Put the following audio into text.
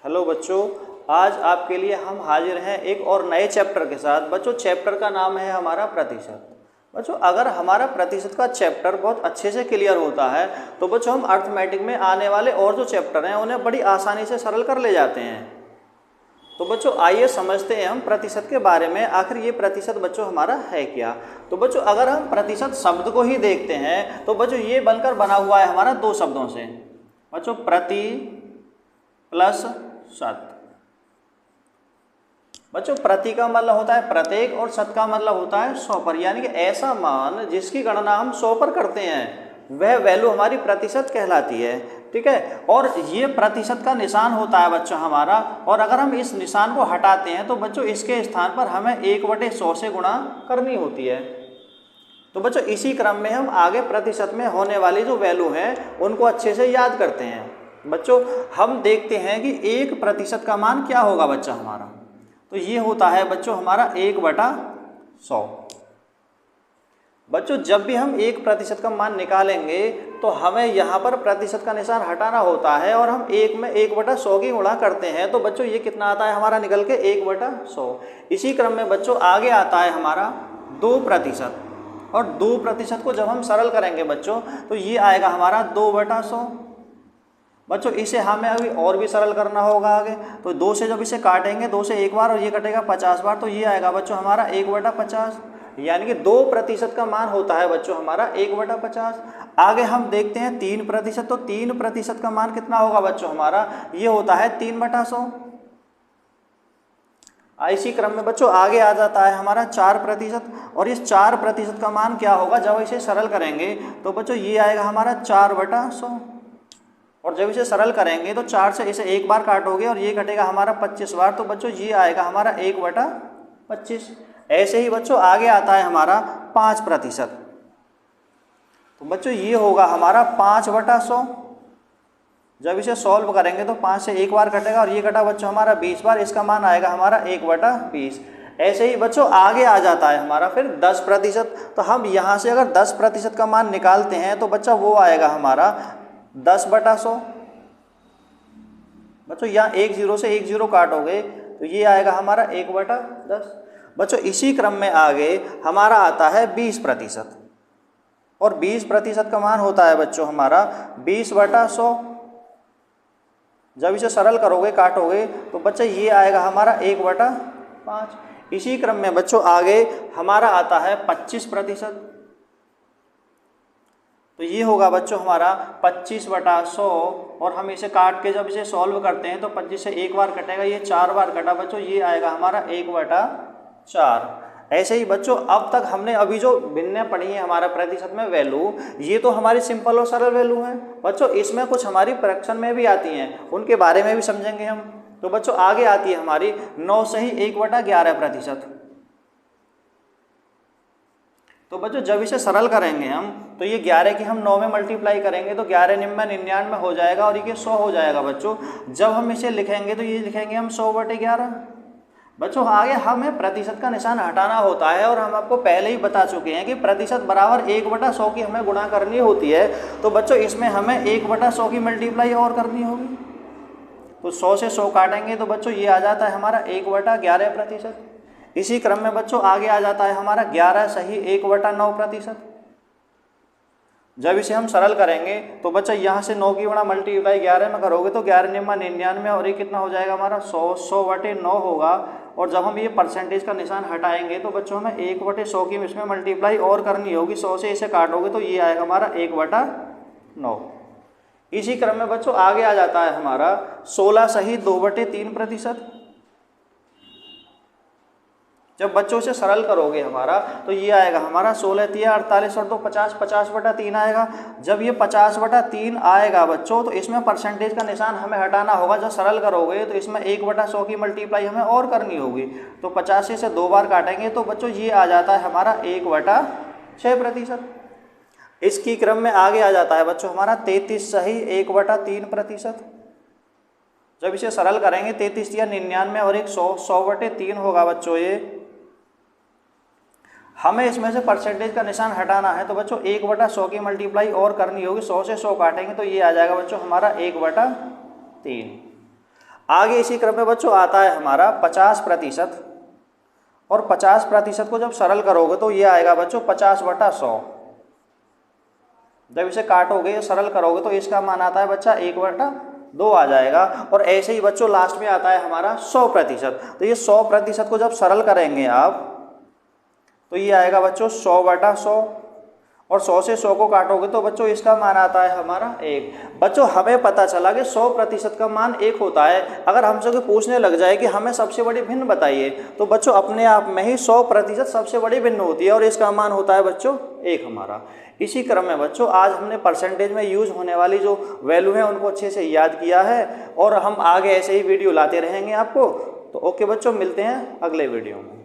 Hello बच्चों, आज आपके लिए हम हाजिर हैं एक और नए चैप्टर के साथ। बच्चों, चैप्टर का नाम है हमारा प्रतिशत। बच्चों, अगर हमारा प्रतिशत का चैप्टर बहुत अच्छे से क्लियर होता है तो बच्चों हम अर्थमेटिक में आने वाले और जो चैप्टर हैं उन्हें बड़ी आसानी से सरल कर ले जाते हैं। तो बच्चों आइए समझते हैं हम प्रतिशत के बारे में, आखिर ये प्रतिशत बच्चों हमारा है क्या। तो बच्चों अगर हम प्रतिशत शब्द को ही देखते हैं तो बच्चों ये बनकर बना हुआ है हमारा दो शब्दों से। बच्चों प्रति प्लस शत। बच्चों प्रति का मतलब होता है प्रत्येक और शत का मतलब होता है 100 पर, यानी कि ऐसा मान जिसकी गणना हम 100 पर करते हैं वह वैल्यू हमारी प्रतिशत कहलाती है। ठीक है, और ये प्रतिशत का निशान होता है बच्चों हमारा, और अगर हम इस निशान को हटाते हैं तो बच्चों इसके स्थान पर हमें 1/100 से गुणा करनी होती है। तो बच्चों इसी क्रम में हम आगे प्रतिशत में होने वाली जो वैल्यू हैं उनको अच्छे से याद करते हैं। बच्चों हम देखते हैं कि 1% का मान क्या होगा बच्चा हमारा, तो ये होता है बच्चों हमारा 1/100। बच्चों जब भी हम 1% का मान निकालेंगे तो हमें यहाँ पर प्रतिशत का निशान हटाना होता है और हम 1 में 1/100 की गुणा करते हैं, तो बच्चों ये कितना आता है हमारा निकल के 1/100। इसी क्रम में बच्चों आगे आता है हमारा 2%, और 2% को जब हम सरल करेंगे बच्चों तो ये आएगा हमारा 2/100। बच्चों इसे हमें अभी और भी सरल करना होगा आगे, तो 2 से जब इसे काटेंगे, 2 से एक बार और ये कटेगा 50 बार, तो ये आएगा बच्चों हमारा 1/50, यानी कि 2% का मान होता है बच्चों हमारा 1/50। आगे हम देखते हैं 3%, तो 3% का मान कितना होगा बच्चों हमारा, ये होता है 3/100। इसी क्रम में बच्चों आगे आ जाता है हमारा 4%, और इस 4% का मान क्या होगा जब इसे सरल करेंगे तो बच्चों ये आएगा हमारा 4/100, और जब इसे सरल करेंगे तो 4 से इसे एक बार काटोगे और ये कटेगा हमारा 25 बार, तो बच्चों ये आएगा हमारा 1/25। ऐसे ही बच्चों आगे आता है हमारा 5%, तो बच्चों ये होगा हमारा 5/100। जब इसे सॉल्व करेंगे तो 5 से एक बार कटेगा और ये कटा बच्चों हमारा 20 बार, इसका मान आएगा हमारा 1/20। ऐसे ही बच्चों आगे आ जाता है हमारा फिर 10%, तो हम यहाँ से अगर 10% का मान निकालते हैं तो बच्चा वो आएगा हमारा 10/100। बच्चों यहाँ 1 0 से 1 0 काटोगे तो ये आएगा हमारा 1/10। बच्चों इसी क्रम में आगे हमारा आता है 20%, और 20% का मान होता है बच्चों हमारा 20/100। जब इसे सरल करोगे काटोगे तो बच्चा ये आएगा हमारा 1/5। इसी क्रम में बच्चों आगे हमारा आता है 25%, तो ये होगा बच्चों हमारा 25/100, और हम इसे काट के जब इसे सॉल्व करते हैं तो 25 से एक बार कटेगा, ये 4 बार कटा बच्चों, ये आएगा हमारा 1/4। ऐसे ही बच्चों अब तक हमने अभी जो भिन्न पढ़ी है हमारा प्रतिशत में वैल्यू, ये तो हमारी सिंपल और सरल वैल्यू है बच्चों। इसमें कुछ हमारी फ्रैक्शन में भी आती हैं, उनके बारे में भी समझेंगे हम। तो बच्चों आगे आती है हमारी 9 से ही 1/11%। तो बच्चों जब इसे सरल करेंगे हम तो ये 11 की हम 9 में मल्टीप्लाई करेंगे तो 11 निम्न 99 हो जाएगा, और ये 100 हो जाएगा बच्चों। जब हम इसे लिखेंगे तो ये लिखेंगे हम 100/11। बच्चों आगे हमें प्रतिशत का निशान हटाना होता है, और हम आपको पहले ही बता चुके हैं कि प्रतिशत बराबर 1/100 की हमें गुणा करनी होती है। तो बच्चों इसमें हमें 1/100 की मल्टीप्लाई और करनी होगी, तो 100 से 100 काटेंगे तो बच्चों ये आ जाता है हमारा 1/11%। इसी क्रम में बच्चों आगे आ जाता है हमारा 11 सही 1/9%। जब इसे हम सरल करेंगे तो बच्चा यहाँ से 9 की गुणा मल्टीप्लाई 11 में करोगे तो 11 निम्न 99, और ये कितना हो जाएगा हमारा 100/9 होगा। और जब हम ये परसेंटेज का निशान हटाएंगे तो बच्चों हमें 1/100 की इसमें मल्टीप्लाई और करनी होगी, 100 से इसे काटोगे तो ये आएगा हमारा 1/9। इसी क्रम में बच्चों आगे आ जाता है हमारा 16 सही 2/3%। जब बच्चों से सरल करोगे हमारा तो ये आएगा हमारा 16 तिया 48 और 2 50, 50/3 आएगा। जब ये 50/3 आएगा बच्चों तो इसमें परसेंटेज का निशान हमें हटाना होगा। जब सरल करोगे तो इसमें 1/100 की मल्टीप्लाई हमें और करनी होगी, तो 85 से 2 बार काटेंगे तो बच्चों ये आ जाता है हमारा 1/6%। इसकी क्रम में आगे आ जाता है बच्चों हमारा 33 सही 1/3%। जब इसे सरल करेंगे 33 या 99 और एक 100/3 होगा बच्चों। ये हमें इसमें से परसेंटेज का निशान हटाना है, तो बच्चों 1/100 की मल्टीप्लाई और करनी होगी, 100 से 100 काटेंगे तो ये आ जाएगा बच्चों हमारा 1/3। आगे इसी क्रम में बच्चों आता है हमारा 50%, और 50% को जब सरल करोगे तो ये आएगा बच्चों 50/100। जब इसे काटोगे या सरल करोगे तो इसका मान आता है बच्चा 1/2 आ जाएगा। और ऐसे ही बच्चों लास्ट में आता है हमारा 100%। तो ये 100% को जब सरल करेंगे आप तो ये आएगा बच्चों 100/100, और 100 से 100 को काटोगे तो बच्चों इसका मान आता है हमारा 1। बच्चों हमें पता चला कि 100% का मान 1 होता है। अगर हमसे कोई पूछने लग जाए कि हमें सबसे बड़ी भिन्न बताइए, तो बच्चों अपने आप में ही 100% सबसे बड़ी भिन्न होती है और इसका मान होता है बच्चों 1 हमारा। इसी क्रम में बच्चों आज हमने परसेंटेज में यूज होने वाली जो वैल्यू है उनको अच्छे से याद किया है, और हम आगे ऐसे ही वीडियो लाते रहेंगे आपको। तो ओके बच्चों, मिलते हैं अगले वीडियो में।